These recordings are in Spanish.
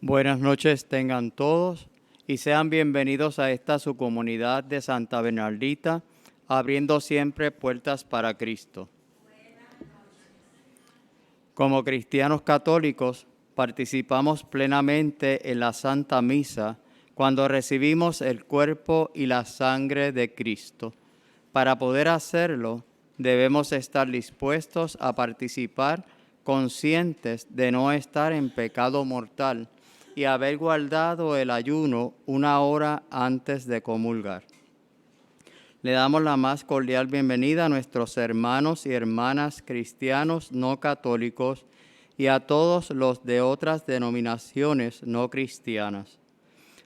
Buenas noches tengan todos y sean bienvenidos a esta su comunidad de Santa Bernardita, abriendo siempre puertas para Cristo. Como cristianos católicos, participamos plenamente en la Santa Misa cuando recibimos el cuerpo y la sangre de Cristo. Para poder hacerlo, debemos estar dispuestos a participar conscientes de no estar en pecado mortal y haber guardado el ayuno 1 hora antes de comulgar. Le damos la más cordial bienvenida a nuestros hermanos y hermanas cristianos no católicos y a todos los de otras denominaciones no cristianas.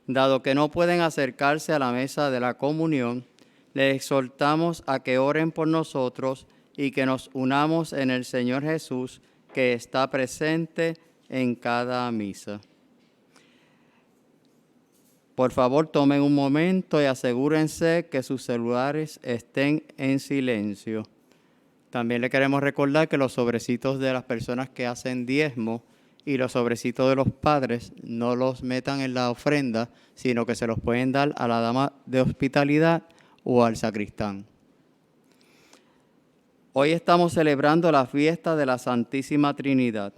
Dado que no pueden acercarse a la mesa de la comunión, les exhortamos a que oren por nosotros y que nos unamos en el Señor Jesús, que está presente en cada misa. Por favor, tomen un momento y asegúrense que sus celulares estén en silencio. También le queremos recordar que los sobrecitos de las personas que hacen diezmo y los sobrecitos de los padres no los metan en la ofrenda, sino que se los pueden dar a la dama de hospitalidad o al sacristán. Hoy estamos celebrando la fiesta de la Santísima Trinidad.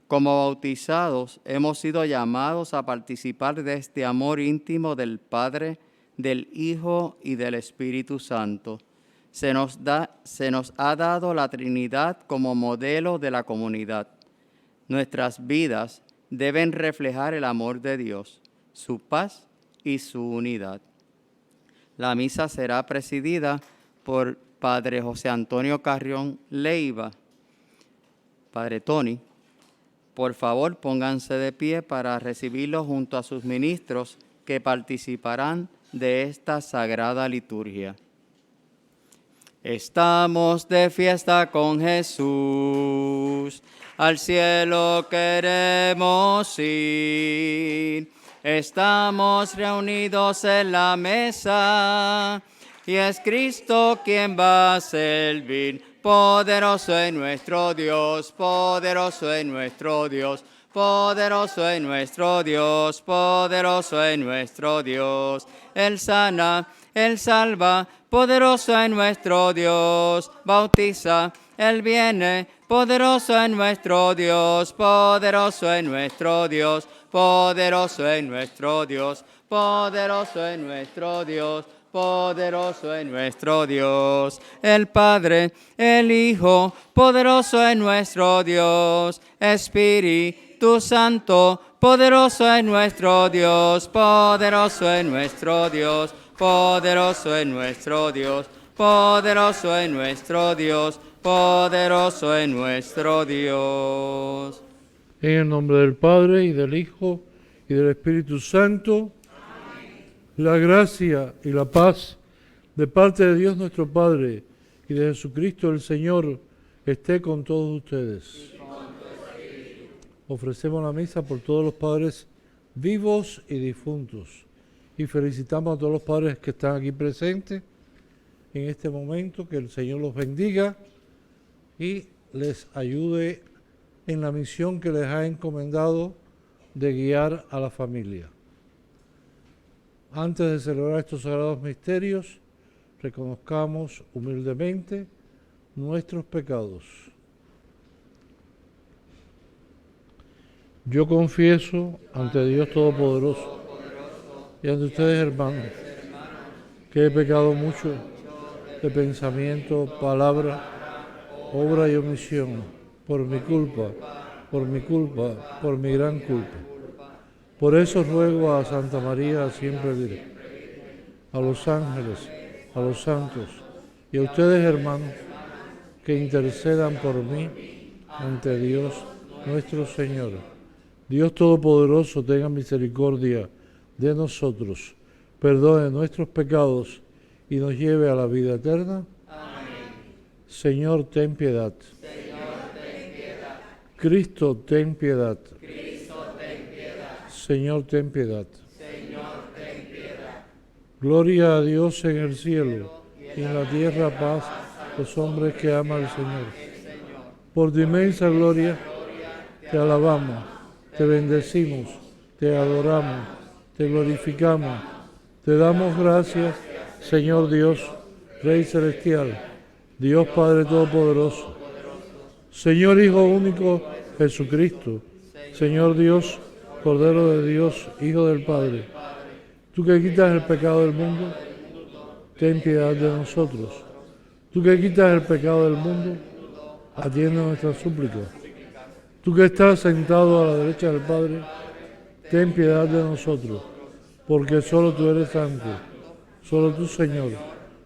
Como bautizados, hemos sido llamados a participar de este amor íntimo del Padre, del Hijo y del Espíritu Santo. Se nos ha dado la Trinidad como modelo de la comunidad. Nuestras vidas deben reflejar el amor de Dios, su paz y su unidad. La misa será presidida por Padre José Antonio Carrión Leiva. Padre Tony, por favor, pónganse de pie para recibirlo junto a sus ministros que participarán de esta sagrada liturgia. Estamos de fiesta con Jesús, al cielo queremos ir. Estamos reunidos en la mesa y es Cristo quien va a servir. Poderoso es nuestro Dios, poderoso es nuestro Dios, poderoso es nuestro Dios, poderoso es nuestro Dios. Él sana, Él salva, poderoso es nuestro Dios. Bautiza, Él viene, poderoso es nuestro Dios, poderoso es nuestro Dios, poderoso es nuestro Dios, poderoso es nuestro Dios. Poderoso es nuestro Dios, el Padre, el Hijo, poderoso es nuestro Dios, Espíritu Santo, poderoso es nuestro Dios, poderoso es nuestro Dios, poderoso es nuestro Dios, poderoso es nuestro Dios, poderoso es nuestro Dios. En el nombre del Padre, y del Hijo, y del Espíritu Santo. La gracia y la paz de parte de Dios nuestro Padre y de Jesucristo el Señor esté con todos ustedes. Ofrecemos la misa por todos los padres vivos y difuntos y felicitamos a todos los padres que están aquí presentes en este momento. Que el Señor los bendiga y les ayude en la misión que les ha encomendado de guiar a la familia. Antes de celebrar estos sagrados misterios, reconozcamos humildemente nuestros pecados. Yo confieso ante Dios Todopoderoso y ante ustedes, hermanos, que he pecado mucho de pensamiento, palabra, obra y omisión, por mi culpa, por mi gran culpa. Por eso ruego a Santa María, siempre Virgen, a los ángeles, a los santos y a ustedes, hermanos, que intercedan por mí ante Dios nuestro Señor. Dios Todopoderoso tenga misericordia de nosotros, perdone nuestros pecados y nos lleve a la vida eterna. Amén. Señor, ten piedad. Señor, ten piedad. Cristo, ten piedad. Cristo, ten piedad. Señor, ten piedad. Señor, ten piedad. Gloria a Dios en el cielo y en la tierra paz a los hombres que aman al Señor. Por tu inmensa gloria te alabamos, te bendecimos, te adoramos, te glorificamos, te damos gracias, Señor Dios, Rey Celestial, Dios Padre Todopoderoso, Señor Hijo único Jesucristo, Señor Dios, Cordero de Dios, Hijo del Padre. Tú que quitas el pecado del mundo, ten piedad de nosotros. Tú que quitas el pecado del mundo, atiende nuestras súplicas. Tú que estás sentado a la derecha del Padre, ten piedad de nosotros, porque solo tú eres santo, solo tú, Señor,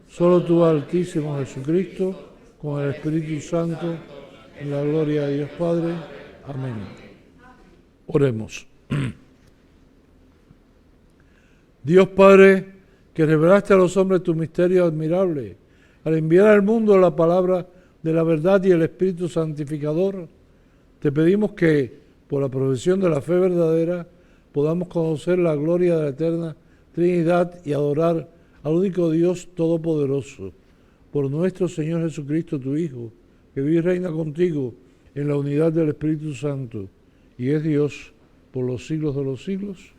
solo tú, Altísimo Jesucristo, con el Espíritu Santo, en la gloria de Dios Padre. Amén. Oremos. Dios Padre, que revelaste a los hombres tu misterio admirable, al enviar al mundo la palabra de la verdad y el Espíritu santificador, te pedimos que, por la profesión de la fe verdadera, podamos conocer la gloria de la eterna Trinidad y adorar al único Dios Todopoderoso, por nuestro Señor Jesucristo, tu Hijo, que vive y reina contigo en la unidad del Espíritu Santo, y es Dios por los siglos de los siglos.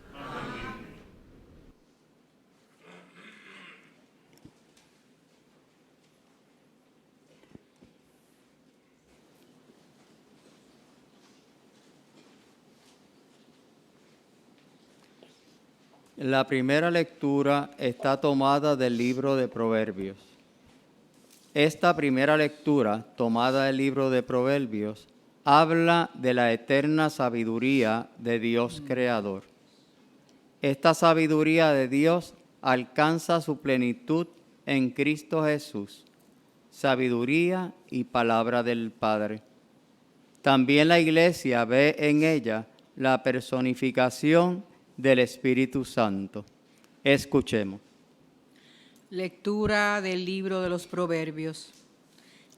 La primera lectura está tomada del libro de Proverbios. Esta primera lectura, tomada del libro de Proverbios, habla de la eterna sabiduría de Dios Creador. Esta sabiduría de Dios alcanza su plenitud en Cristo Jesús, sabiduría y palabra del Padre. También la Iglesia ve en ella la personificación del Espíritu Santo. Escuchemos. Lectura del libro de los Proverbios.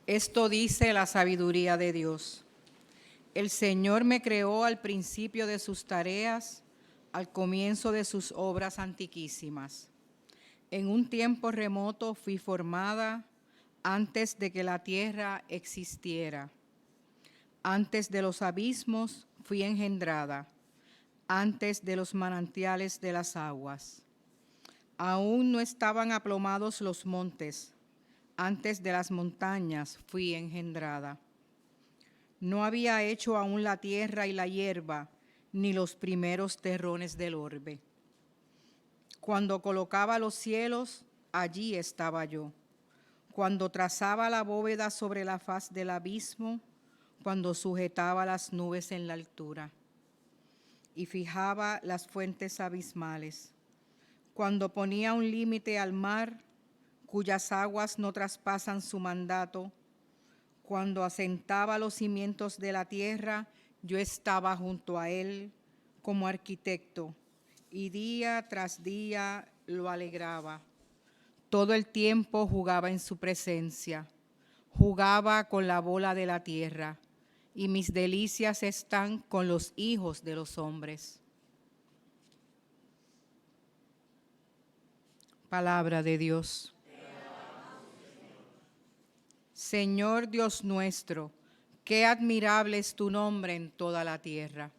Esto dice la sabiduría de Dios. El Señor me creó al principio de sus tareas, al comienzo de sus obras antiquísimas. En un tiempo remoto fui formada, antes de que la tierra existiera. Antes de los abismos fui engendrada, antes de los manantiales de las aguas. Aún no estaban aplomados los montes, antes de las montañas fui engendrada. No había hecho aún la tierra y la hierba, ni los primeros terrones del orbe. Cuando colocaba los cielos, allí estaba yo. Cuando trazaba la bóveda sobre la faz del abismo, cuando sujetaba las nubes en la altura y fijaba las fuentes abismales, cuando ponía un límite al mar, cuyas aguas no traspasan su mandato, cuando asentaba los cimientos de la tierra, yo estaba junto a él como arquitecto, y día tras día lo alegraba. Todo el tiempo jugaba en su presencia, jugaba con la bola de la tierra, y mis delicias están con los hijos de los hombres. Palabra de Dios. Señor Dios nuestro, qué admirable es tu nombre en toda la tierra.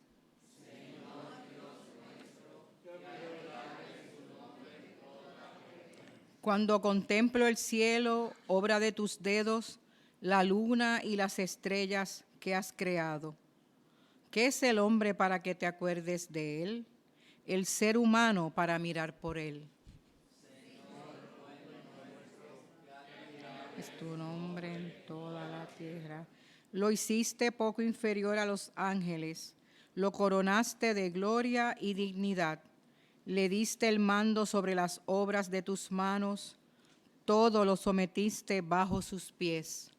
Cuando contemplo el cielo, obra de tus dedos, la luna y las estrellas que has creado. ¿Qué es el hombre para que te acuerdes de él? El ser humano para mirar por él. Es tu nombre en toda la tierra. Lo hiciste poco inferior a los ángeles, lo coronaste de gloria y dignidad, le diste el mando sobre las obras de tus manos, todo lo sometiste bajo sus pies.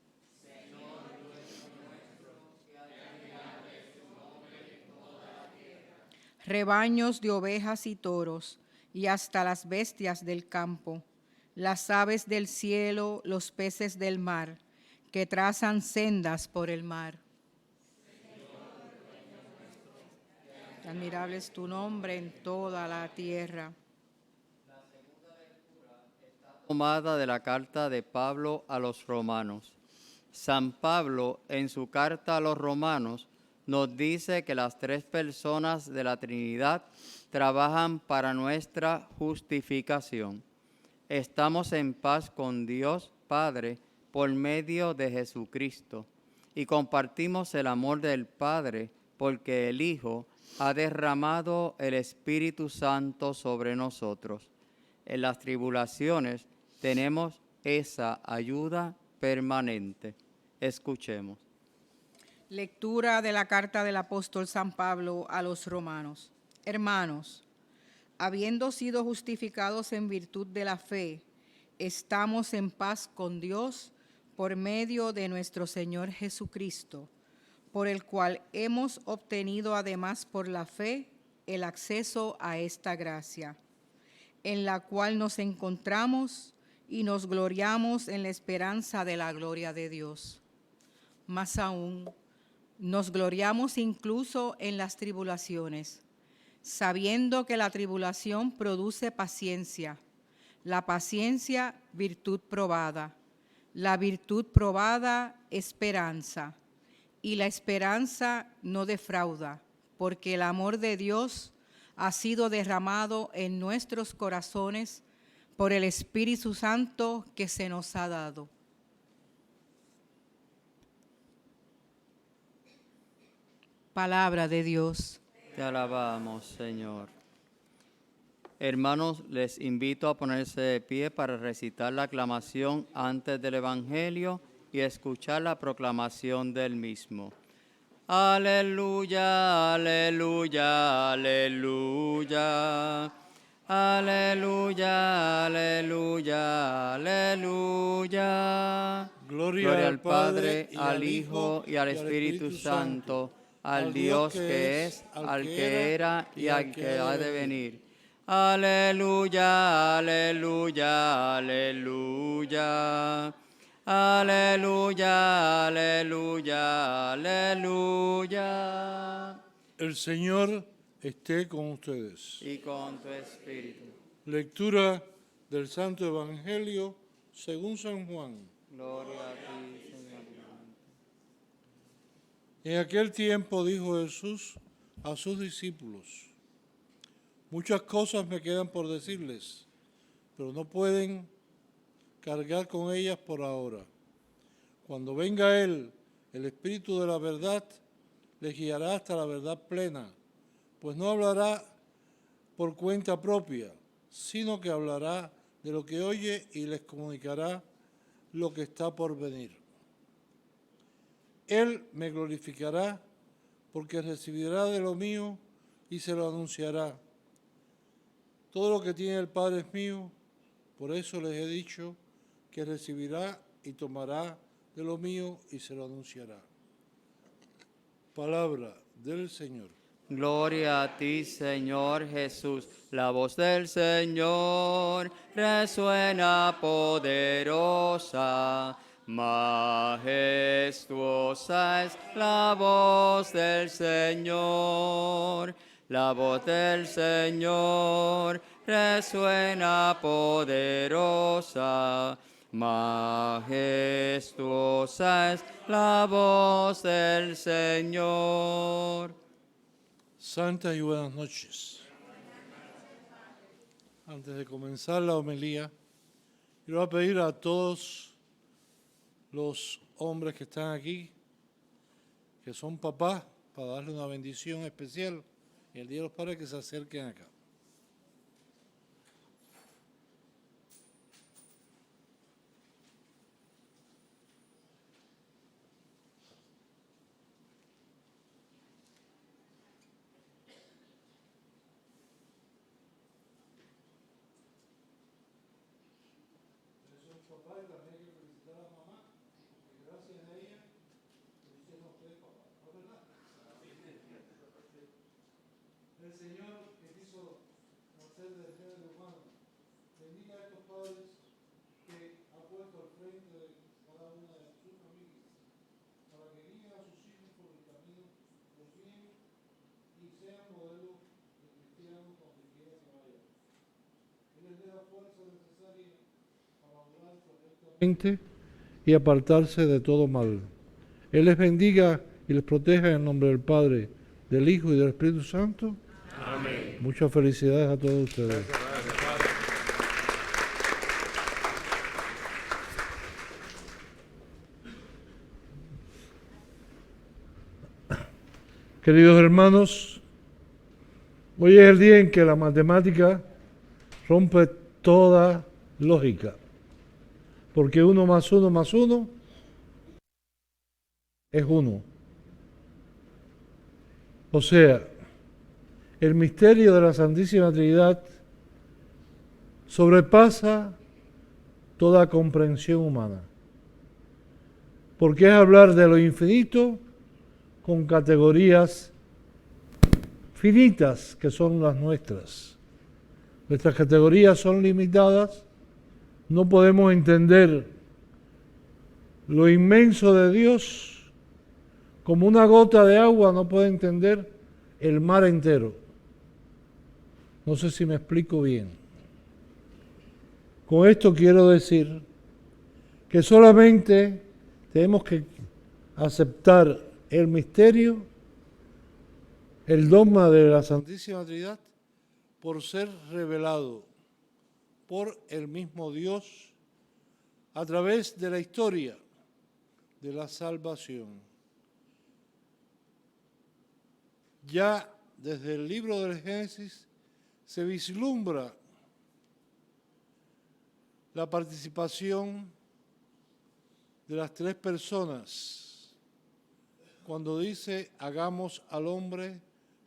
Rebaños de ovejas y toros, y hasta las bestias del campo, las aves del cielo, los peces del mar, que trazan sendas por el mar. Admirable es tu nombre en toda la tierra. Tomada de la carta de Pablo a los romanos. San Pablo, en su carta a los romanos, nos dice que las tres personas de la Trinidad trabajan para nuestra justificación. Estamos en paz con Dios Padre por medio de Jesucristo y compartimos el amor del Padre porque el Hijo ha derramado el Espíritu Santo sobre nosotros. En las tribulaciones tenemos esa ayuda permanente. Escuchemos. Lectura de la carta del apóstol San Pablo a los romanos. Hermanos, habiendo sido justificados en virtud de la fe, estamos en paz con Dios por medio de nuestro Señor Jesucristo, por el cual hemos obtenido además por la fe el acceso a esta gracia, en la cual nos encontramos y nos gloriamos en la esperanza de la gloria de Dios. Más aún, nos gloriamos incluso en las tribulaciones, sabiendo que la tribulación produce paciencia, la paciencia virtud probada, la virtud probada esperanza, y la esperanza no defrauda, porque el amor de Dios ha sido derramado en nuestros corazones por el Espíritu Santo que se nos ha dado. Palabra de Dios. Te alabamos, Señor. Hermanos, les invito a ponerse de pie para recitar la aclamación antes del Evangelio y escuchar la proclamación del mismo. Aleluya, aleluya, aleluya. Aleluya, aleluya, aleluya. Gloria al Padre, al Hijo y al Espíritu Santo, al Dios que es, al que era y al que ha de venir. Aleluya, aleluya, aleluya. Aleluya, aleluya, aleluya. El Señor esté con ustedes. Y con tu espíritu. Lectura del Santo Evangelio según San Juan. Gloria a ti, Señor. En aquel tiempo dijo Jesús a sus discípulos: muchas cosas me quedan por decirles, pero no pueden cargar con ellas por ahora. Cuando venga Él, el Espíritu de la verdad, les guiará hasta la verdad plena, pues no hablará por cuenta propia, sino que hablará de lo que oye y les comunicará lo que está por venir. Él me glorificará, porque recibirá de lo mío y se lo anunciará. Todo lo que tiene el Padre es mío, por eso les he dicho que recibirá y tomará de lo mío y se lo anunciará. Palabra del Señor. Gloria a ti, Señor Jesús. La voz del Señor resuena poderosa. Majestuosa es la voz del Señor. La voz del Señor resuena poderosa. Majestuosa es la voz del Señor. Santas y buenas noches. Antes de comenzar la homilía, quiero pedir a todos los hombres que están aquí, que son papás, para darle una bendición especial en el Día de los Padres, que se acerquen acá. El Señor, que quiso nacer del género humano, bendiga a estos padres que ha puesto al frente de cada una de sus familias, para que guíen a sus hijos por el camino del bien y sean modelos de cristianos donde quiera que vayan. Él les dé la fuerza necesaria para hablar correctamente y apartarse de todo mal. Él les bendiga y les proteja en nombre del Padre, del Hijo y del Espíritu Santo. Amén. Muchas felicidades a todos ustedes. Queridos hermanos, hoy es el día en que la matemática rompe toda lógica, porque 1 más 1 más 1 es 1. O sea, el misterio de la Santísima Trinidad sobrepasa toda comprensión humana, porque es hablar de lo infinito con categorías finitas que son las nuestras. Nuestras categorías son limitadas, no podemos entender lo inmenso de Dios. Como una gota de agua no puede entender el mar entero. No sé si me explico bien. Con esto quiero decir que solamente tenemos que aceptar el misterio, el dogma de la Santísima Trinidad, por ser revelado por el mismo Dios a través de la historia de la salvación. Ya desde el libro del Génesis se vislumbra la participación de las tres personas cuando dice: hagamos al hombre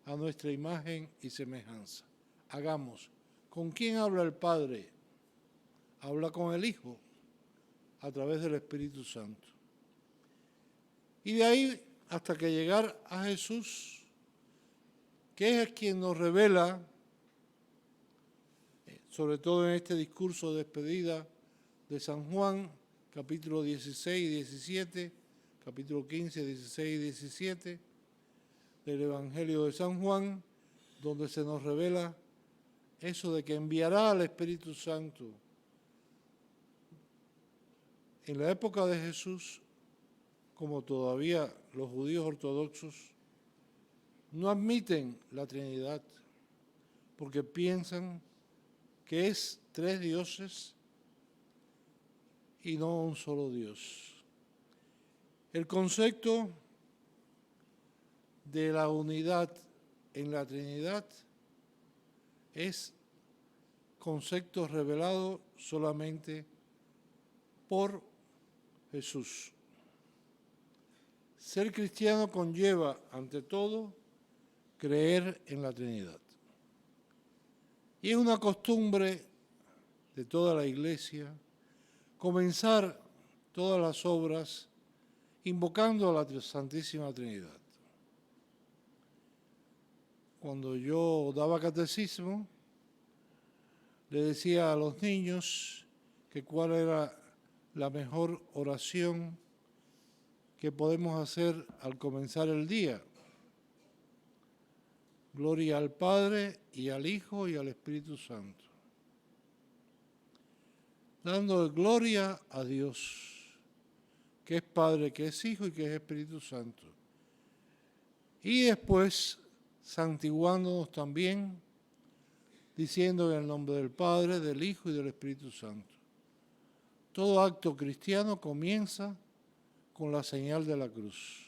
a nuestra imagen y semejanza. Hagamos. ¿Con quién habla el Padre? Habla con el Hijo a través del Espíritu Santo. Y de ahí hasta que llegar a Jesús, que es quien nos revela, sobre todo en este discurso de despedida de San Juan, capítulo 16 y 17, capítulo 15, 16 y 17, del Evangelio de San Juan, donde se nos revela eso de que enviará al Espíritu Santo. En la época de Jesús, como todavía los judíos ortodoxos no admiten la Trinidad, porque piensan que es tres dioses y no un solo Dios. El concepto de la unidad en la Trinidad es concepto revelado solamente por Jesús. Ser cristiano conlleva, ante todo, creer en la Trinidad. Y es una costumbre de toda la Iglesia comenzar todas las obras invocando a la Santísima Trinidad. Cuando yo daba catecismo, le decía a los niños que cuál era la mejor oración que podemos hacer al comenzar el día. Gloria al Padre y al Hijo y al Espíritu Santo. Dando gloria a Dios, que es Padre, que es Hijo y que es Espíritu Santo. Y después santiguándonos también, diciendo en el nombre del Padre, del Hijo y del Espíritu Santo. Todo acto cristiano comienza con la señal de la cruz.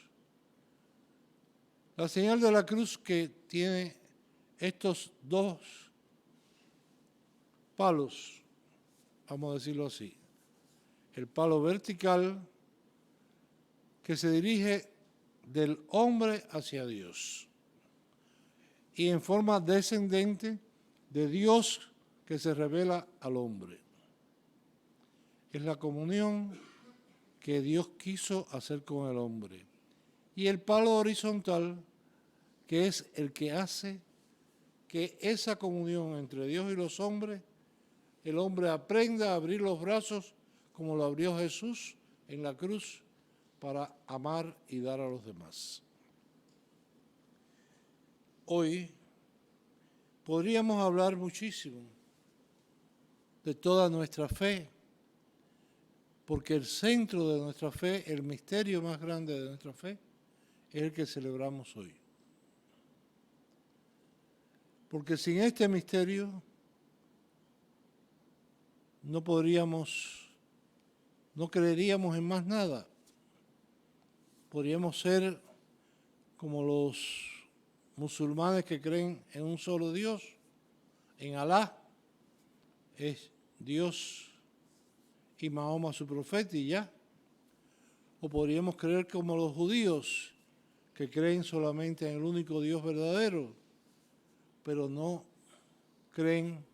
La señal de la cruz que tiene estos dos palos, vamos a decirlo así, el palo vertical que se dirige del hombre hacia Dios y en forma descendente de Dios que se revela al hombre. Es la comunión que Dios quiso hacer con el hombre. Y el palo horizontal, que es el que hace que esa comunión entre Dios y los hombres, el hombre aprenda a abrir los brazos como lo abrió Jesús en la cruz para amar y dar a los demás. Hoy podríamos hablar muchísimo de toda nuestra fe, porque el centro de nuestra fe, el misterio más grande de nuestra fe, es el que celebramos hoy. Porque sin este misterio no creeríamos en más nada. Podríamos ser como los musulmanes que creen en un solo Dios, en Alá, es Dios y Mahoma su profeta y ya. O podríamos creer como los judíos, que creen solamente en el único Dios verdadero, pero no creen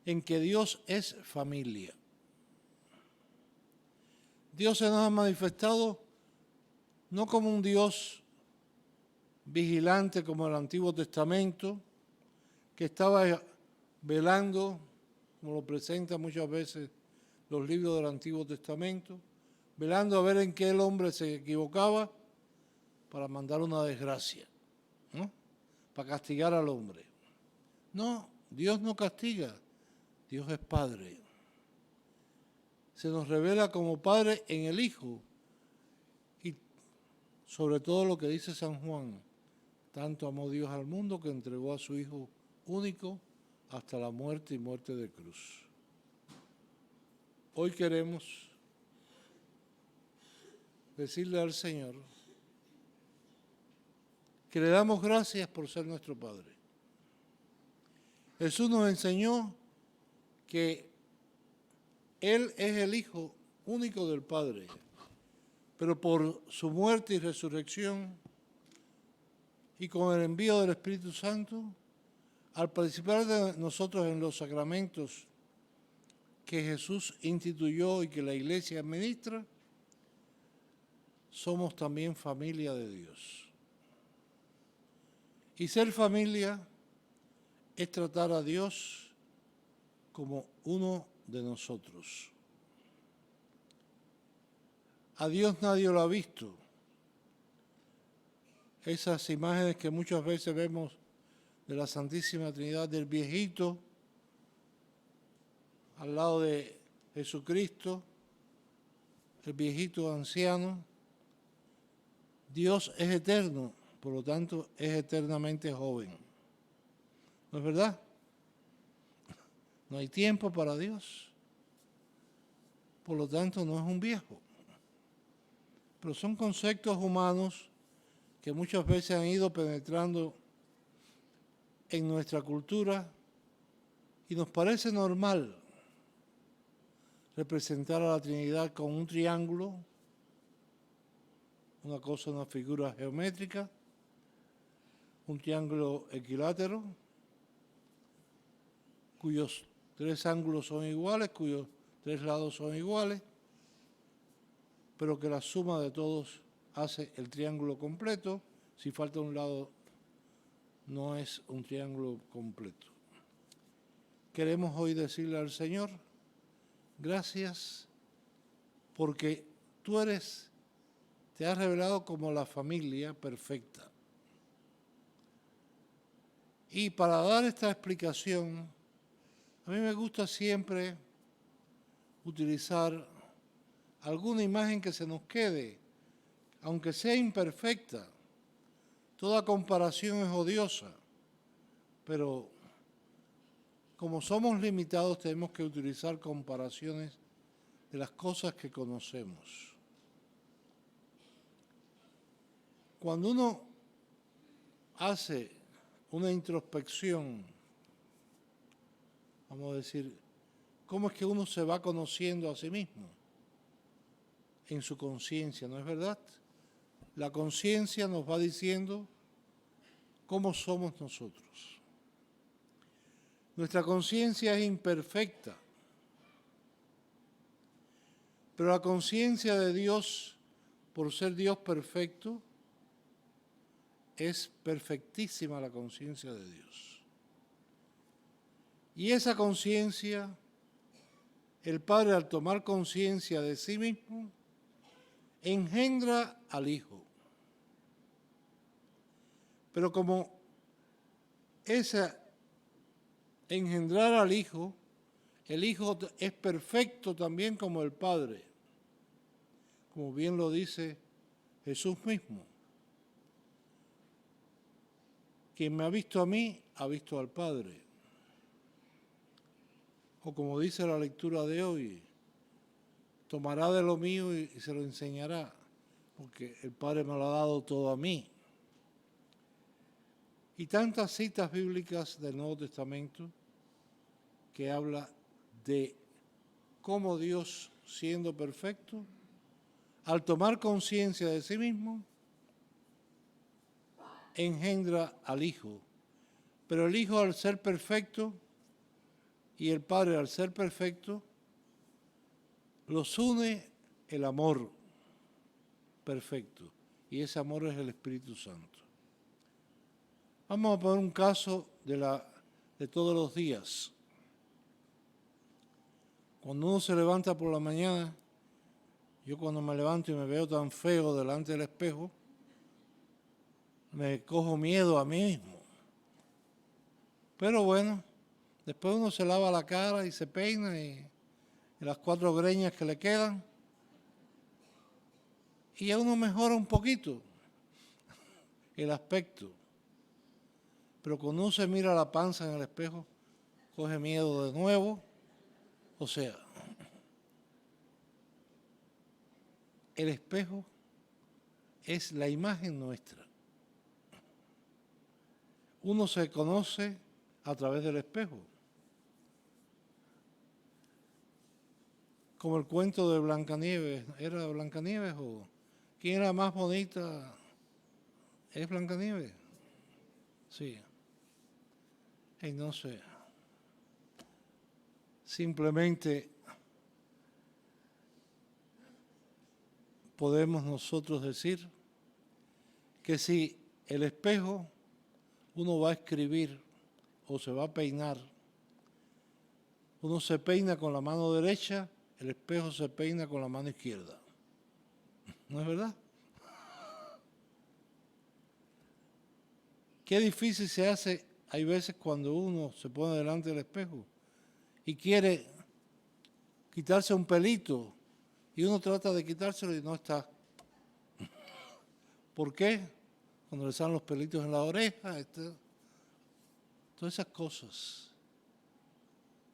en que Dios es familia. Dios se nos ha manifestado no como un Dios vigilante como el Antiguo Testamento, que estaba velando, como lo presentan muchas veces los libros del Antiguo Testamento, velando a ver en qué el hombre se equivocaba para mandar una desgracia, ¿no? Para castigar al hombre. No, Dios no castiga, Dios es Padre. Se nos revela como Padre en el Hijo y sobre todo lo que dice San Juan, tanto amó Dios al mundo que entregó a su Hijo único hasta la muerte y muerte de cruz. Hoy queremos decirle al Señor que le damos gracias por ser nuestro Padre. Jesús nos enseñó que Él es el Hijo único del Padre, pero por su muerte y resurrección y con el envío del Espíritu Santo, al participar de nosotros en los sacramentos que Jesús instituyó y que la Iglesia administra, somos también familia de Dios. Y ser familia es tratar a Dios como uno de nosotros. A Dios nadie lo ha visto. Esas imágenes que muchas veces vemos de la Santísima Trinidad, del viejito al lado de Jesucristo, el viejito anciano. Dios es eterno, por lo tanto es eternamente joven. ¿No es verdad? No hay tiempo para Dios. Por lo tanto no es un viejo. Pero son conceptos humanos que muchas veces han ido penetrando en nuestra cultura y nos parece normal representar a la Trinidad con un triángulo, una figura geométrica, un triángulo equilátero, cuyos 3 ángulos son iguales, cuyos 3 lados son iguales, pero que la suma de todos hace el triángulo completo. Si falta un lado, no es un triángulo completo. Queremos hoy decirle al Señor, gracias, porque tú te has revelado como la familia perfecta. Y para dar esta explicación, a mí me gusta siempre utilizar alguna imagen que se nos quede, aunque sea imperfecta. Toda comparación es odiosa, pero como somos limitados tenemos que utilizar comparaciones de las cosas que conocemos. Cuando uno hace una introspección, vamos a decir, ¿cómo es que uno se va conociendo a sí mismo? En su conciencia, ¿no es verdad? La conciencia nos va diciendo cómo somos nosotros. Nuestra conciencia es imperfecta, pero la conciencia de Dios, por ser Dios perfecto, es perfectísima la conciencia de Dios. Y esa conciencia, el Padre al tomar conciencia de sí mismo, engendra al Hijo. Pero como esa engendrar al Hijo, el Hijo es perfecto también como el Padre, como bien lo dice Jesús mismo. Quien me ha visto a mí, ha visto al Padre. O como dice la lectura de hoy, tomará de lo mío y se lo enseñará, porque el Padre me lo ha dado todo a mí. Y tantas citas bíblicas del Nuevo Testamento que habla de cómo Dios, siendo perfecto, al tomar conciencia de sí mismo, engendra al Hijo. Pero el Hijo, al ser perfecto, y el Padre, al ser perfecto, los une el amor perfecto. Y ese amor es el Espíritu Santo. Vamos a poner un caso de todos los días. Cuando uno se levanta por la mañana, yo cuando me levanto y me veo tan feo delante del espejo, me cojo miedo a mí mismo. Pero bueno, después uno se lava la cara y se peina y las 4 greñas que le quedan, y ya uno mejora un poquito el aspecto. Pero cuando uno se mira la panza en el espejo, coge miedo de nuevo. O sea, el espejo es la imagen nuestra. Uno se conoce a través del espejo. Como el cuento de Blancanieves. ¿Era Blancanieves o quién era más bonita? ¿Es Blancanieves? Sí. Y no sé. Simplemente podemos nosotros decir que si el espejo uno va a escribir o se va a peinar, uno se peina con la mano derecha, el espejo se peina con la mano izquierda. ¿No es verdad? Qué difícil se hace, hay veces cuando uno se pone delante del espejo y quiere quitarse un pelito y uno trata de quitárselo y no está. ¿Por qué? Cuando le salen los pelitos en la oreja, todas esas cosas.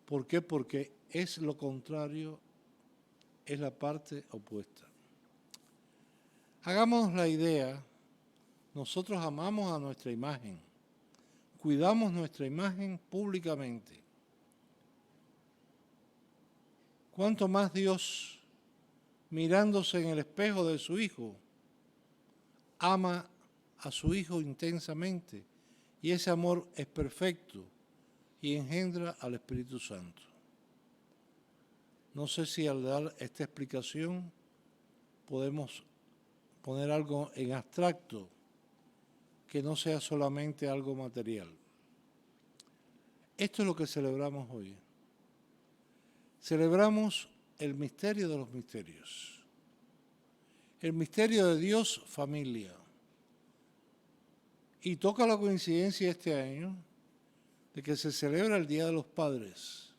¿Por qué? Porque es lo contrario, es la parte opuesta. Hagamos la idea, nosotros amamos a nuestra imagen, cuidamos nuestra imagen públicamente. ¿Cuánto más Dios, mirándose en el espejo de su Hijo, ama a su Hijo intensamente? Y ese amor es perfecto y engendra al Espíritu Santo. No sé si al dar esta explicación podemos poner algo en abstracto que no sea solamente algo material. Esto es lo que celebramos hoy. Celebramos el misterio de los misterios. El misterio de Dios familia. Y toca la coincidencia este año de que se celebra el Día de los Padres.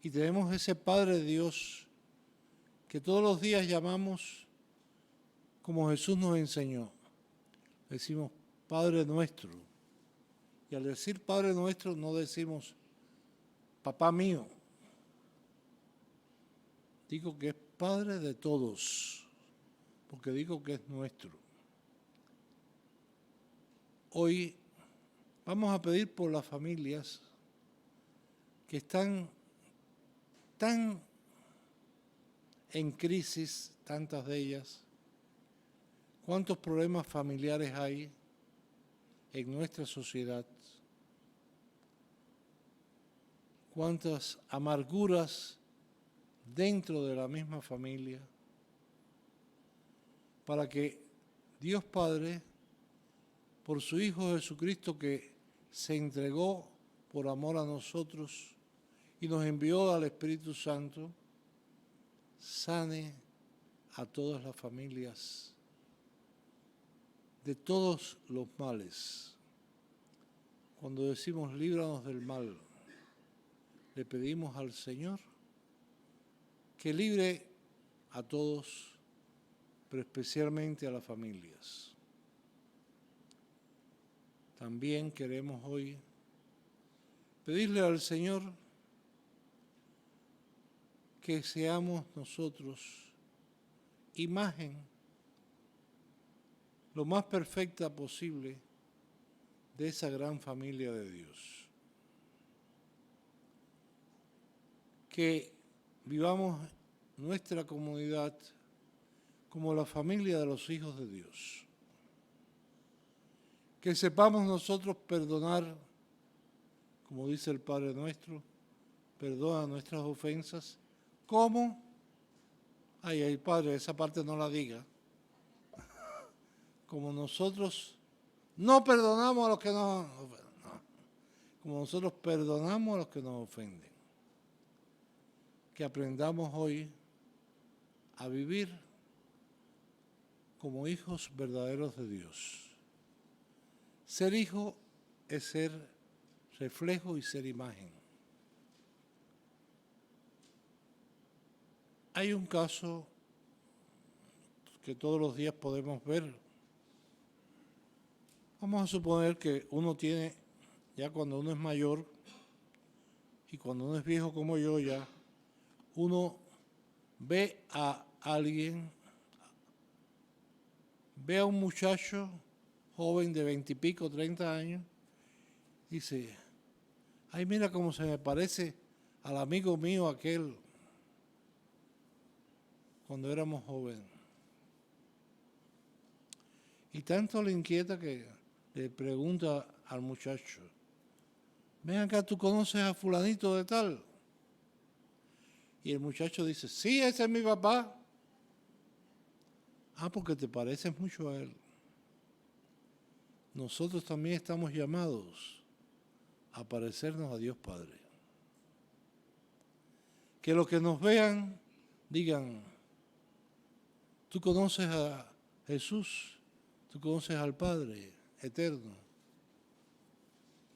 Y tenemos ese Padre Dios que todos los días llamamos como Jesús nos enseñó. Decimos Padre nuestro. Y al decir Padre nuestro no decimos papá mío. Digo que es Padre de todos, porque digo que es nuestro. hoy vamos a pedir por las familias que están tan en crisis, tantas de ellas. ¿Cuántos problemas familiares hay en nuestra sociedad? ¿Cuántas amarguras dentro de la misma familia? Para que Dios Padre, por su Hijo Jesucristo que se entregó por amor a nosotros y nos envió al Espíritu Santo, sane a todas las familias de todos los males. Cuando decimos líbranos del mal, le pedimos al Señor que libre a todos, pero especialmente a las familias. También queremos hoy pedirle al Señor que seamos nosotros imagen lo más perfecta posible de esa gran familia de Dios. Que vivamos nuestra comunidad como la familia de los hijos de Dios. Que sepamos nosotros perdonar, como dice el Padre nuestro, perdona nuestras ofensas. ¿Cómo? Ay, Padre, esa parte no la diga. Como nosotros no perdonamos a los que nos ofenden. No. Como nosotros perdonamos a los que nos ofenden. Que aprendamos hoy a vivir como hijos verdaderos de Dios. Ser hijo es ser reflejo y ser imagen. Hay un caso que todos los días podemos ver. Vamos a suponer que uno tiene, ya cuando uno es mayor y cuando uno es viejo como yo ya, uno ve a alguien, ve a un muchacho joven de 20 y pico, 30 años, dice, ay, mira cómo se me parece al amigo mío aquel cuando éramos jóvenes. Y tanto le inquieta que le pregunta al muchacho, ven acá, ¿tú conoces a fulanito de tal? Y el muchacho dice, sí, ese es mi papá. Ah, porque te pareces mucho a él. Nosotros también estamos llamados a parecernos a Dios Padre. Que los que nos vean digan, tú conoces a Jesús, tú conoces al Padre eterno,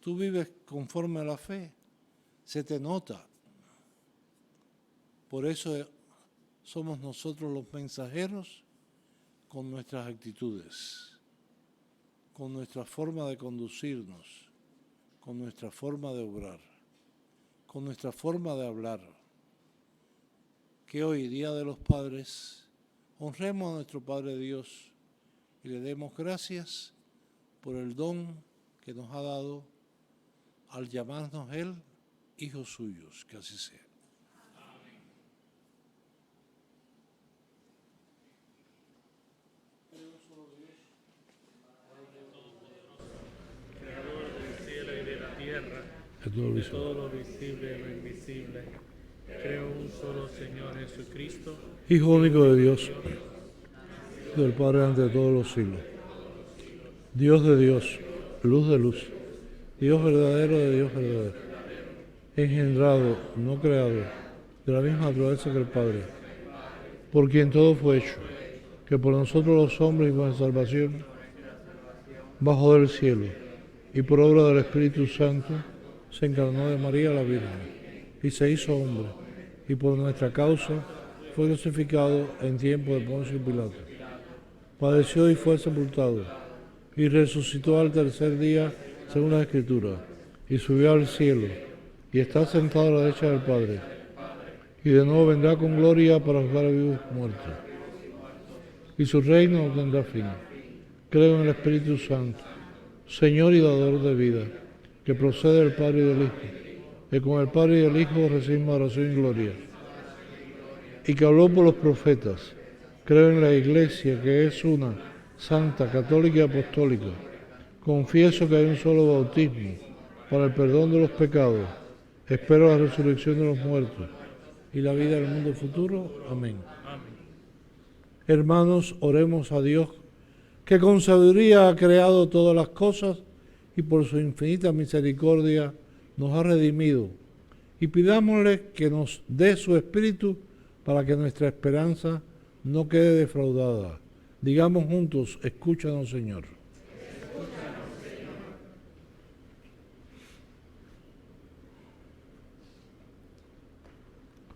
tú vives conforme a la fe, se te nota. Por eso somos nosotros los mensajeros con nuestras actitudes, con nuestra forma de conducirnos, con nuestra forma de obrar, con nuestra forma de hablar. Que hoy, Día de los Padres, honremos a nuestro Padre Dios y le demos gracias por el don que nos ha dado al llamarnos Él hijos suyos. Que así sea. De todo lo visible y lo invisible, creo un solo Señor Jesucristo, Hijo único de Dios, del Padre ante todos los siglos. Dios de Dios, luz de luz, Dios verdadero de Dios verdadero, engendrado, no creado, de la misma naturaleza que el Padre, por quien todo fue hecho, que por nosotros los hombres y con salvación, bajo del cielo, y por obra del Espíritu Santo, se encarnó de María la Virgen, y se hizo hombre, y por nuestra causa fue crucificado en tiempo de Poncio Pilato. Padeció y fue sepultado, y resucitó al tercer día, según la Escritura, y subió al cielo, y está sentado a la derecha del Padre, y de nuevo vendrá con gloria para juzgar a vivos y muertos. Y su reino no tendrá fin. Creo en el Espíritu Santo, Señor y dador de vida, que procede del Padre y del Hijo, que con el Padre y el Hijo recibimos oración y gloria, y que habló por los profetas. Creo en la Iglesia, que es una, santa, católica y apostólica. Confieso que hay un solo bautismo para el perdón de los pecados. Espero la resurrección de los muertos y la vida del mundo futuro. Amén. Hermanos, oremos a Dios, que con sabiduría ha creado todas las cosas y por su infinita misericordia nos ha redimido. Y pidámosle que nos dé su Espíritu para que nuestra esperanza no quede defraudada. Digamos juntos, escúchanos, Señor.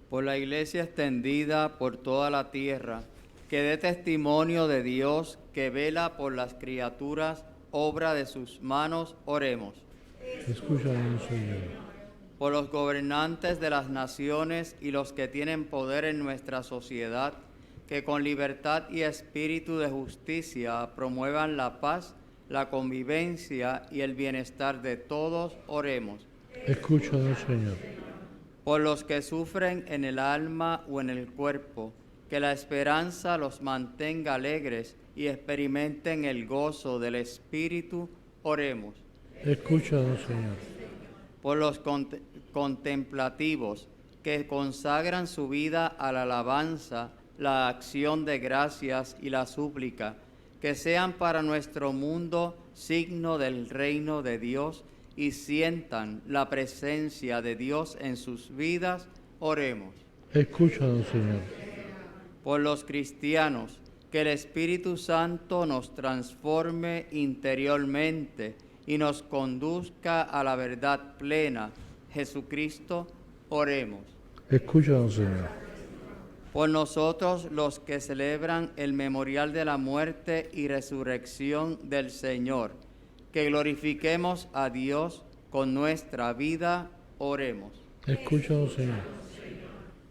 Por la iglesia extendida por toda la tierra, que dé testimonio de Dios, que vela por las criaturas, obra de sus manos, oremos. Escúchanos, Señor. Por los gobernantes de las naciones y los que tienen poder en nuestra sociedad, que con libertad y espíritu de justicia promuevan la paz, la convivencia y el bienestar de todos, oremos. Escúchanos, Señor. Por los que sufren en el alma o en el cuerpo, que la esperanza los mantenga alegres y experimenten el gozo del Espíritu, oremos. Escúchanos, Señor. Por los contemplativos, que consagran su vida a la alabanza, la acción de gracias y la súplica, que sean para nuestro mundo signo del reino de Dios y sientan la presencia de Dios en sus vidas, oremos. Escúchanos, Señor. Por los cristianos, que el Espíritu Santo nos transforme interiormente y nos conduzca a la verdad plena. Jesucristo, oremos. Escúchanos, Señor. Por nosotros los que celebran el memorial de la muerte y resurrección del Señor, que glorifiquemos a Dios con nuestra vida, oremos. Escúchanos, Señor.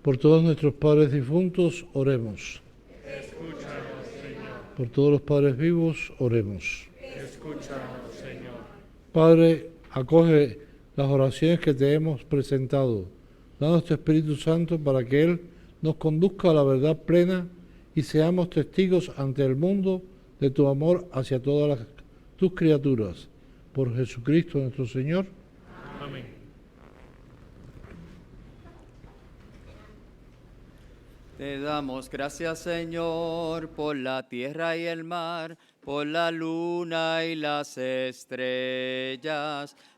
Por todos nuestros padres difuntos, oremos. Escúchanos, Señor. Por todos los padres vivos, oremos. Escúchanos, Señor. Padre, acoge las oraciones que te hemos presentado. Danos tu Espíritu Santo para que Él nos conduzca a la verdad plena y seamos testigos ante el mundo de tu amor hacia todas tus criaturas. Por Jesucristo nuestro Señor. Amén. Te damos gracias, Señor, por la tierra y el mar, por la luna y las estrellas.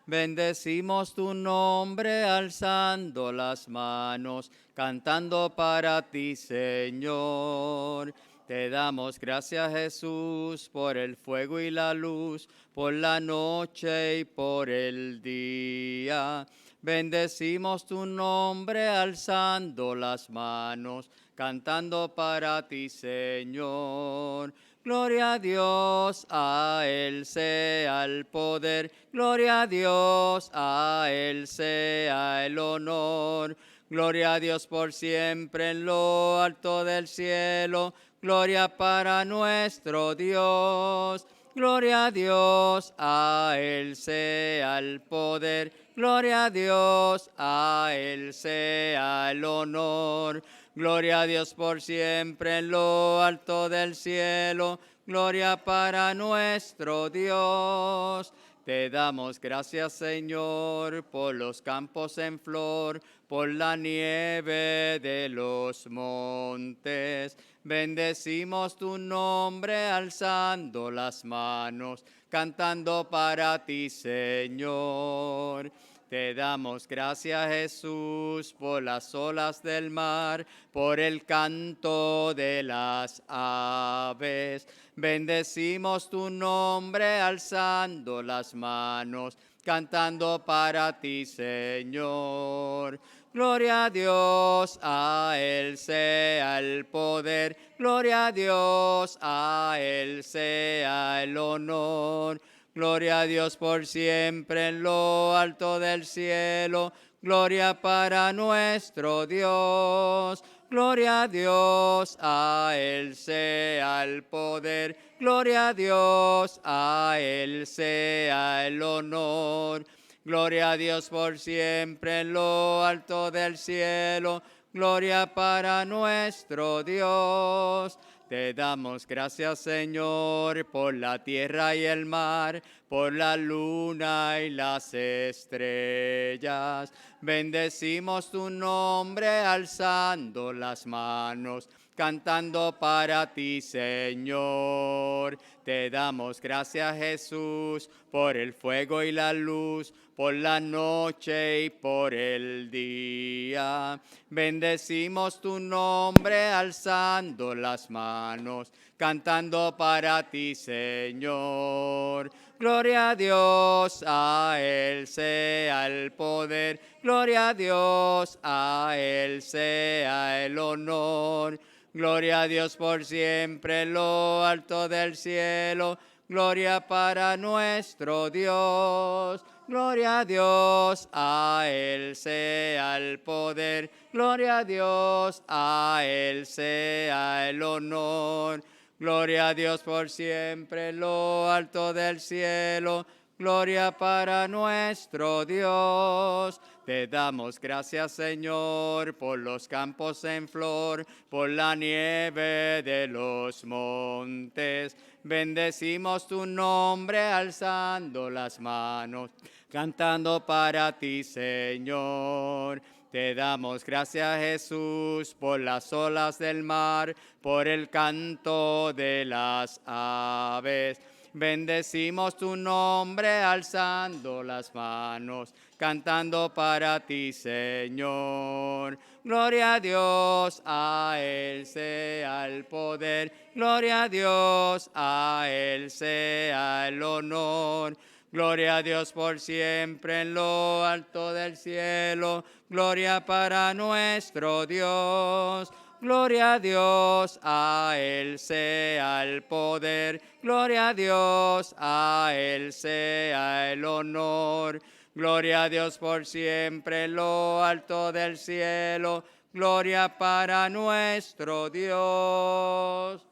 Bendecimos tu nombre alzando las manos, cantando para ti, Señor. Te damos gracias, Jesús, por el fuego y la luz, por la noche y por el día. Bendecimos tu nombre alzando las manos, cantando para ti, Señor. Gloria a Dios, a Él sea el poder. Gloria a Dios, a Él sea el honor. Gloria a Dios por siempre en lo alto del cielo. Gloria para nuestro Dios. Gloria a Dios, a Él sea el poder. Gloria a Dios, a Él sea el honor. Gloria a Dios por siempre en lo alto del cielo. Gloria para nuestro Dios. Te damos gracias, Señor, por los campos en flor, por la nieve de los montes. Bendecimos tu nombre alzando las manos, cantando para ti, Señor. Te damos gracias, Jesús, por las olas del mar, por el canto de las aves. Bendecimos tu nombre alzando las manos, cantando para ti, Señor. Gloria a Dios, a Él sea el poder. Gloria a Dios, a Él sea el honor. Gloria a Dios por siempre en lo alto del cielo. Gloria para nuestro Dios. Gloria a Dios, a Él sea el poder. Gloria a Dios, a Él sea el honor. Gloria a Dios por siempre en lo alto del cielo. Gloria para nuestro Dios. Te damos gracias, Señor, por la tierra y el mar, por la luna y las estrellas. Bendecimos tu nombre alzando las manos, cantando para ti, Señor. Te damos gracias, Jesús, por el fuego y la luz, por la noche y por el día. Bendecimos tu nombre alzando las manos, cantando para ti, Señor. Gloria a Dios, a Él sea el poder. Gloria a Dios, a Él sea el honor. Gloria a Dios por siempre en lo alto del cielo. Gloria para nuestro Dios. Gloria a Dios, a Él sea el poder. Gloria a Dios, a Él sea el honor. Gloria a Dios por siempre en lo alto del cielo. Gloria para nuestro Dios. Te damos gracias, Señor, por los campos en flor, por la nieve de los montes. Bendecimos tu nombre alzando las manos, cantando para ti, Señor. Te damos gracias, Jesús, por las olas del mar, por el canto de las aves. Bendecimos tu nombre alzando las manos, cantando para ti, Señor. Gloria a Dios, a Él sea el poder. Gloria a Dios, a Él sea el honor. Gloria a Dios por siempre en lo alto del cielo. Gloria para nuestro Dios. Gloria a Dios, a Él sea el poder. Gloria a Dios, a Él sea el honor. Gloria a Dios por siempre en lo alto del cielo. Gloria para nuestro Dios.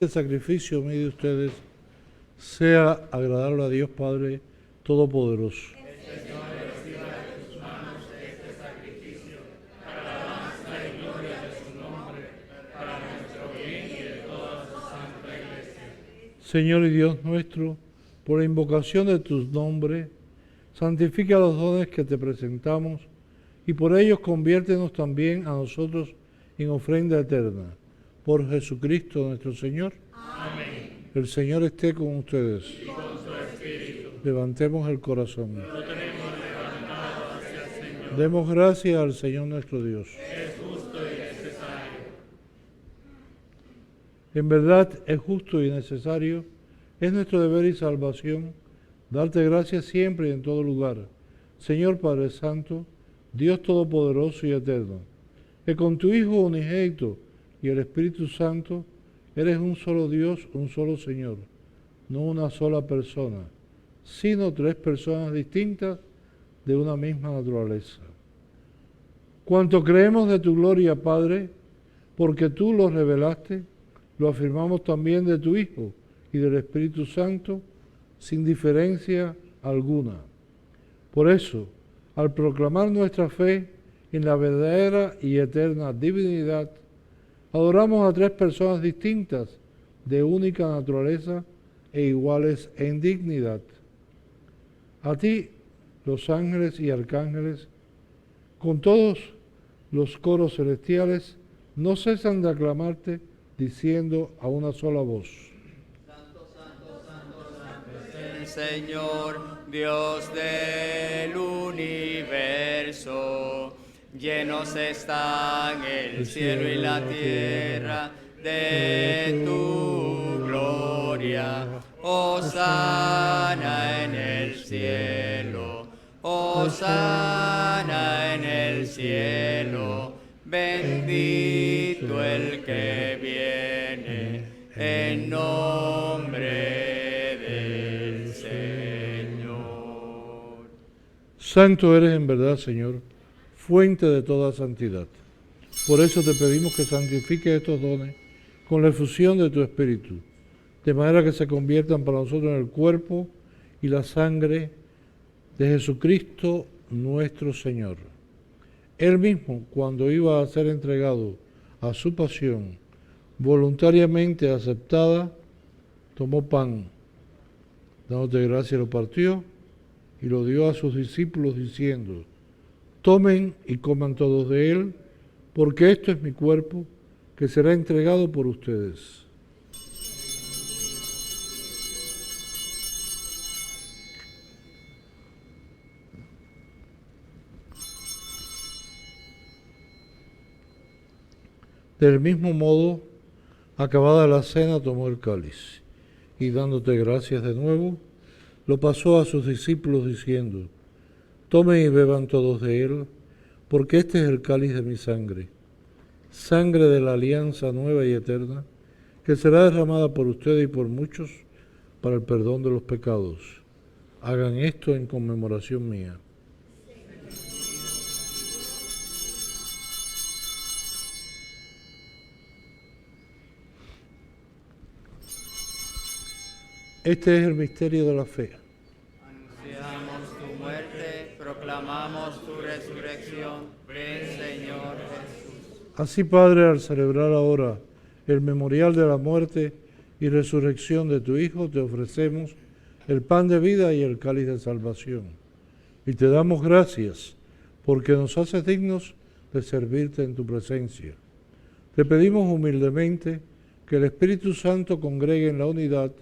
Este sacrificio mío de ustedes sea agradable a Dios Padre Todopoderoso. Señor y Dios nuestro, por la invocación de tus nombres, santifica los dones que te presentamos y por ellos conviértenos también a nosotros en ofrenda eterna. Por Jesucristo nuestro Señor. Amén. El Señor esté con ustedes. Y con su espíritu. Levantemos el corazón. Lo tenemos levantado hacia el Señor. Demos gracias al Señor nuestro Dios. Es justo y necesario. En verdad es justo y necesario, es nuestro deber y salvación, darte gracias siempre y en todo lugar, Señor Padre Santo, Dios Todopoderoso y Eterno, que con tu Hijo unigénito y el Espíritu Santo eres un solo Dios, un solo Señor, no una sola persona, sino tres personas distintas de una misma naturaleza. Cuanto creemos de tu gloria, Padre, porque tú lo revelaste, lo afirmamos también de tu Hijo y del Espíritu Santo, sin diferencia alguna. Por eso, al proclamar nuestra fe en la verdadera y eterna divinidad, adoramos a tres personas distintas, de única naturaleza e iguales en dignidad. A ti, los ángeles y arcángeles, con todos los coros celestiales, no cesan de aclamarte, diciendo a una sola voz: Santo, santo, santo, santo es el Señor, Dios del universo. Llenos están el cielo y la tierra de tu gloria. Hosana en el cielo, hosana en el cielo. Bendito el que viene en nombre del Señor. Santo eres en verdad, Señor, fuente de toda santidad. Por eso te pedimos que santifiques estos dones con la efusión de tu Espíritu, de manera que se conviertan para nosotros en el cuerpo y la sangre de Jesucristo nuestro Señor. Él mismo, cuando iba a ser entregado a su pasión, voluntariamente aceptada, tomó pan, dándote gracia, lo partió y lo dio a sus discípulos diciendo: tomen y coman todos de él, porque esto es mi cuerpo, que será entregado por ustedes. Del mismo modo, acabada la cena, tomó el cáliz y dándote gracias de nuevo, lo pasó a sus discípulos diciendo: tomen y beban todos de él, porque este es el cáliz de mi sangre, sangre de la alianza nueva y eterna, que será derramada por ustedes y por muchos para el perdón de los pecados. Hagan esto en conmemoración mía. Este es el misterio de la fe. Anunciamos tu muerte, proclamamos tu resurrección. Ven, Señor Jesús. Así, Padre, al celebrar ahora el memorial de la muerte y resurrección de tu Hijo, te ofrecemos el pan de vida y el cáliz de salvación. Y te damos gracias porque nos haces dignos de servirte en tu presencia. Te pedimos humildemente que el Espíritu Santo congregue en la unidad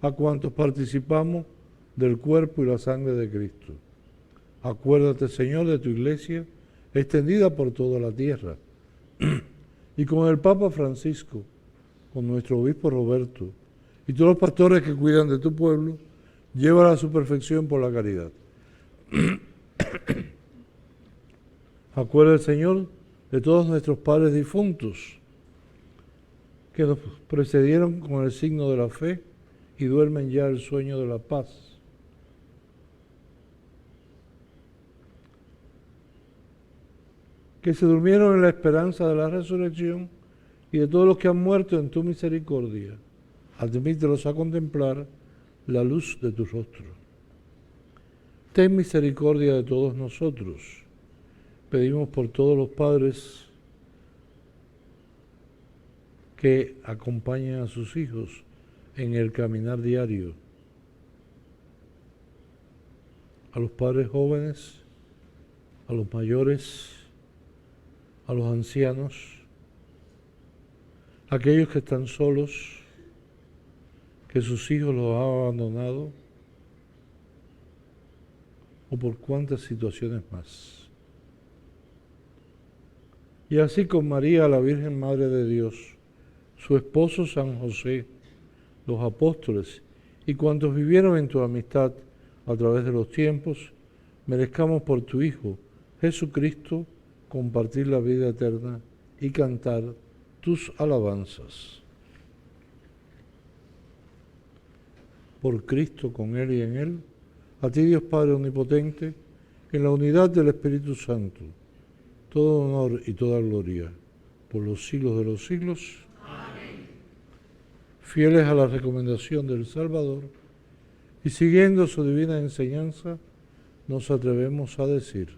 a cuantos participamos del cuerpo y la sangre de Cristo. Acuérdate, Señor, de tu iglesia, extendida por toda la tierra, y con el Papa Francisco, con nuestro obispo Roberto, y todos los pastores que cuidan de tu pueblo, llévala a su perfección por la caridad. Acuérdate, Señor, de todos nuestros padres difuntos, que nos precedieron con el signo de la fe, y duermen ya el sueño de la paz. Que se durmieron en la esperanza de la resurrección, y de todos los que han muerto en tu misericordia, admítelos a contemplar la luz de tu rostro. Ten misericordia de todos nosotros. Pedimos por todos los padres que acompañan a sus hijos en el caminar diario, a los padres jóvenes, a los mayores, a los ancianos, a aquellos que están solos, que sus hijos los han abandonado, o por cuántas situaciones más. Y así con María, la Virgen Madre de Dios, su esposo San José, los apóstoles y cuantos vivieron en tu amistad a través de los tiempos, merezcamos por tu Hijo, Jesucristo, compartir la vida eterna y cantar tus alabanzas. Por Cristo, con Él y en Él, a ti, Dios Padre Omnipotente, en la unidad del Espíritu Santo, todo honor y toda gloria, por los siglos de los siglos. Fieles a la recomendación del Salvador y siguiendo su divina enseñanza, nos atrevemos a decir: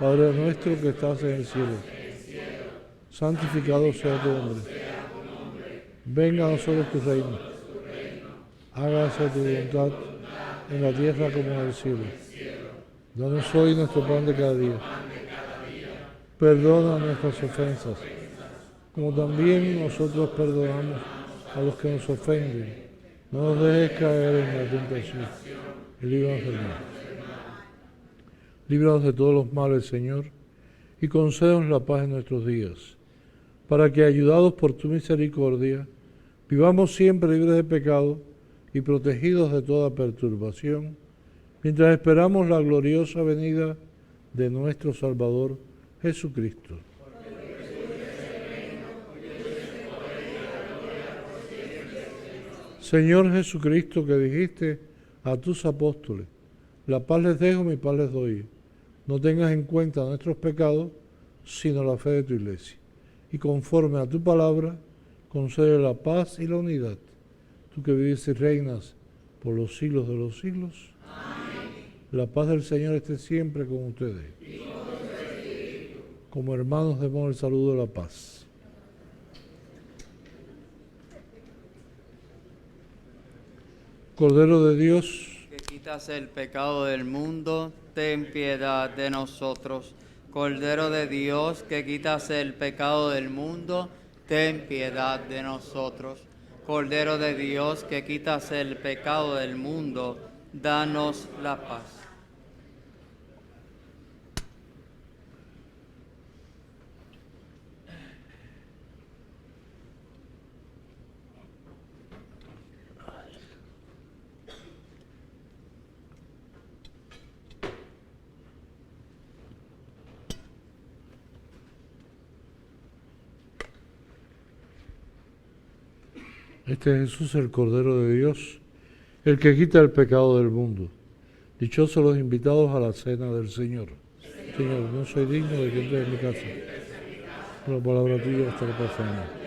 Padre nuestro que estás en el cielo, santificado sea tu nombre. Venga a nosotros tu reino. Hágase tu voluntad en la tierra como en el cielo. Danos hoy nuestro pan de cada día. Perdona nuestras ofensas, como también nosotros perdonamos a los que nos ofenden. No nos dejes caer en la tentación y líbranos del mal. Líbranos de todos los males, Señor, y concédenos la paz en nuestros días, para que, ayudados por tu misericordia, vivamos siempre libres de pecado y protegidos de toda perturbación, mientras esperamos la gloriosa venida de nuestro Salvador Jesucristo. Señor Jesucristo, que dijiste a tus apóstoles: la paz les dejo, mi paz les doy. no tengas en cuenta nuestros pecados, sino la fe de tu iglesia. Y conforme a tu palabra, concede la paz y la unidad. Tú que vives y reinas por los siglos de los siglos. Amén. La paz del Señor esté siempre con ustedes. Y con tu espíritu. Como hermanos demos el saludo de la paz. Cordero de Dios, Que quitas el pecado del mundo, ten piedad de nosotros. Cordero de Dios, que quitas el pecado del mundo, ten piedad de nosotros. Cordero de Dios, que quitas el pecado del mundo, danos la paz. este es Jesús, el Cordero de Dios, el que quita el pecado del mundo. Dichosos los invitados a la cena del Señor. Señor, no soy digno de que entres en mi casa. Por la palabra tuya hasta la paz en mí.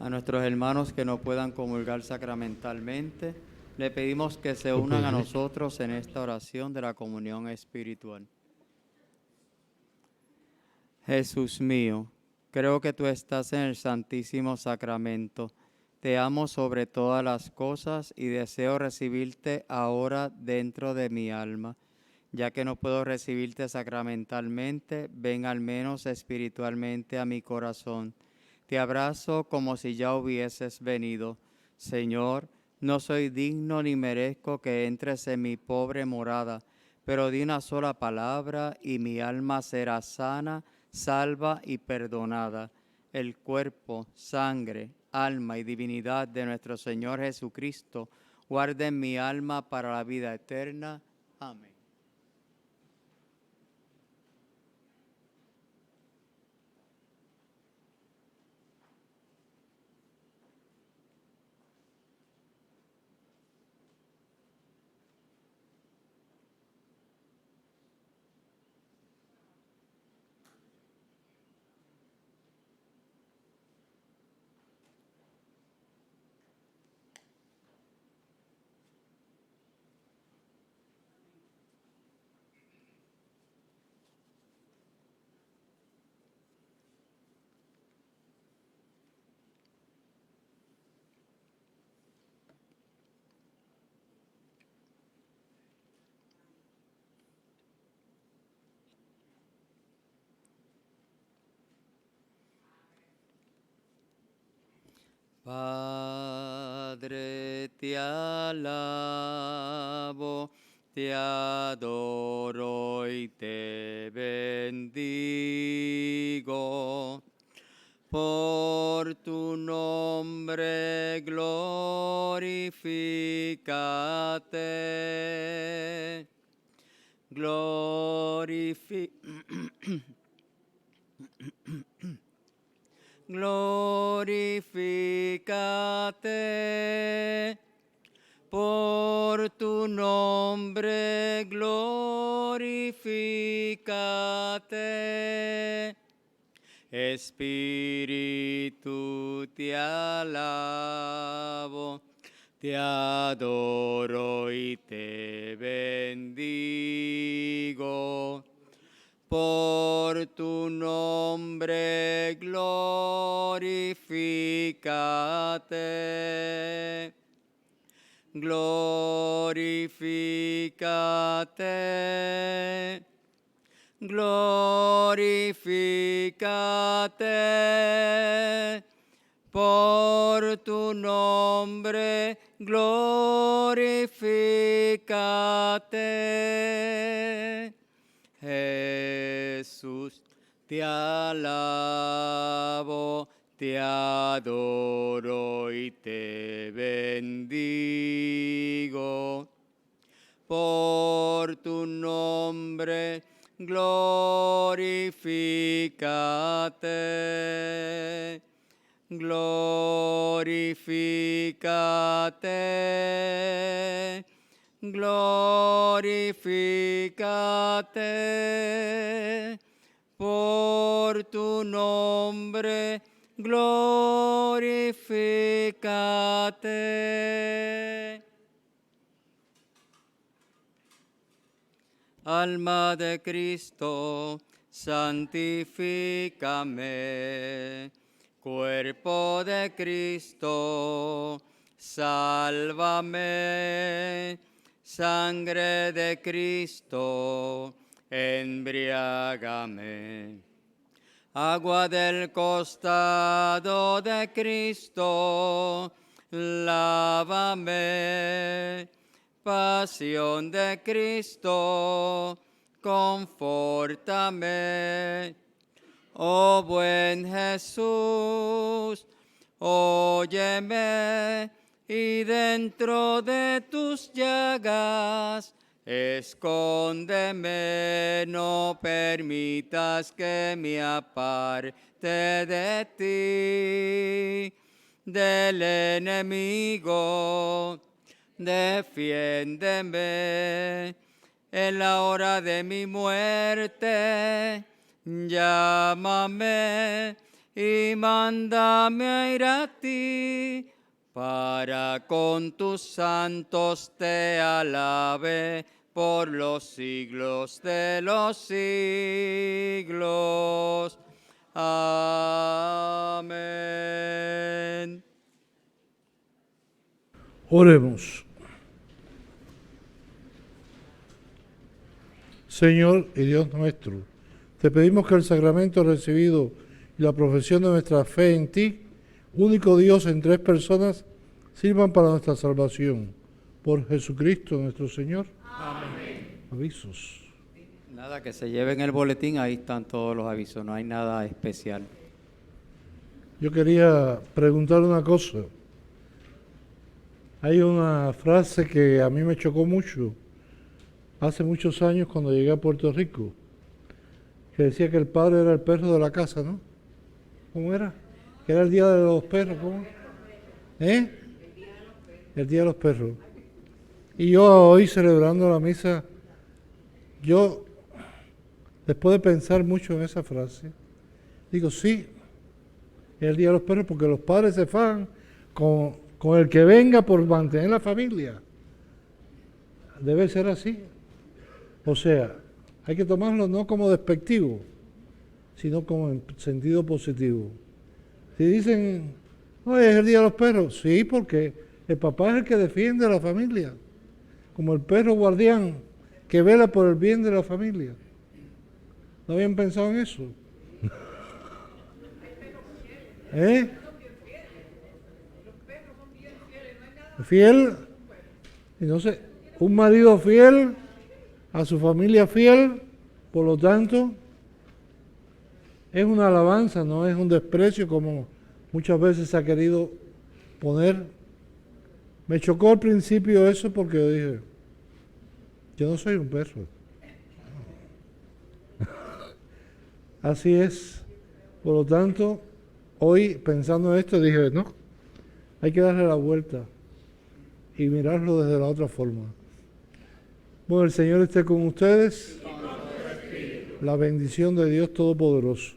A nuestros hermanos que no puedan comulgar sacramentalmente, le pedimos que se unan a nosotros en esta oración de la comunión espiritual. Jesús mío, creo que tú estás en el Santísimo Sacramento. Te amo sobre todas las cosas y deseo recibirte ahora dentro de mi alma. Ya que no puedo recibirte sacramentalmente, ven al menos espiritualmente a mi corazón. Te abrazo como si ya hubieses venido. Señor, no soy digno ni merezco que entres en mi pobre morada, pero di una sola palabra y mi alma será sana, salva y perdonada. El cuerpo, sangre, alma y divinidad de nuestro Señor Jesucristo guarden mi alma para la vida eterna. Amén. Padre, te alabo, te adoro y te bendigo. Por tu nombre glorificate. Glorificate, por tu nombre glorificate. Espíritu, te alabo, te adoro y te bendigo. Por tu nombre glorificate. Glorificate. Glorificate. Por tu nombre glorificate. Jesús, Te alabo, te adoro y te bendigo. Por tu nombre glorifícate, glorifícate, glorifícate. Por tu nombre glorifícate. Alma de Cristo, santifícame. Cuerpo de Cristo, sálvame. Sangre de Cristo, embriágame. Agua del costado de Cristo, lávame. Pasión de Cristo, confórtame. Oh buen Jesús, óyeme, y dentro de tus llagas escóndeme, no permitas que me aparte de ti, del enemigo. Defiéndeme en la hora de mi muerte, llámame y mándame a ir a ti, para con tus santos te alabe por los siglos de los siglos. Amén. Oremos. Señor y Dios nuestro, te pedimos que el sacramento recibido y la profesión de nuestra fe en ti, único Dios en tres personas, sirvan para nuestra salvación. Por Jesucristo nuestro Señor. Amén. Avisos. Nada, que se lleven el boletín, ahí están todos los avisos, no hay nada especial. Yo quería preguntar una cosa. Hay una frase que a mí me chocó mucho hace muchos años cuando llegué a Puerto Rico, que decía que el padre era el perro de la casa, ¿no? ¿Cómo era? Que era el día de los perros, ¿cómo? El día de los perros. Y yo hoy celebrando la misa, yo, después de pensar mucho en esa frase, digo, sí, es el día de los perros porque los padres se fajan con el que venga por mantener la familia. Debe ser así. O sea, hay que tomarlo no como despectivo, sino como en sentido positivo. Si dicen, no, es el día de los perros, sí, porque el papá es el que defiende a la familia, como el perro guardián que vela por el bien de la familia. ¿No habían pensado en eso? Fiel, entonces, un marido fiel a su familia fiel, por lo tanto, es una alabanza, no es un desprecio como muchas veces se ha querido poner. Me chocó al principio eso porque yo dije, yo no soy un perro. Así es. Por lo tanto, hoy pensando en esto dije, no, hay que darle la vuelta y mirarlo desde la otra forma. Bueno, el Señor esté con ustedes. La bendición de Dios Todopoderoso,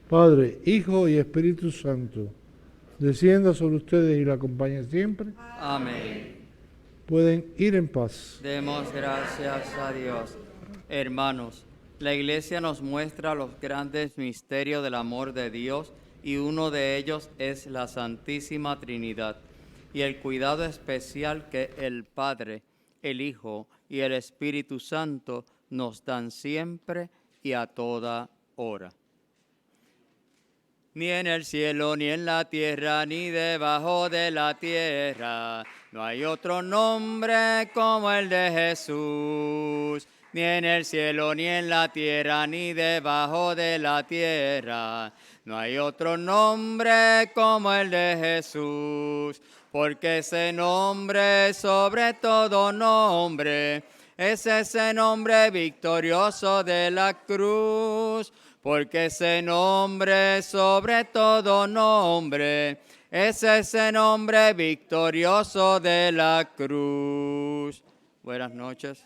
Padre, Hijo y Espíritu Santo, descienda sobre ustedes y la acompañe siempre. Amén. Pueden ir en paz. Demos gracias a Dios. Hermanos, la Iglesia nos muestra los grandes misterios del amor de Dios y uno de ellos es la Santísima Trinidad y el cuidado especial que el Padre, el Hijo y el Espíritu Santo nos dan siempre y a toda hora. Ni en el cielo, ni en la tierra, ni debajo de la tierra, no hay otro nombre como el de Jesús. ni en el cielo, ni en la tierra, ni debajo de la tierra. No hay otro nombre como el de Jesús, porque ese nombre sobre todo nombre es ese nombre victorioso de la cruz, porque ese nombre sobre todo nombre es ese nombre victorioso de la cruz. Buenas noches.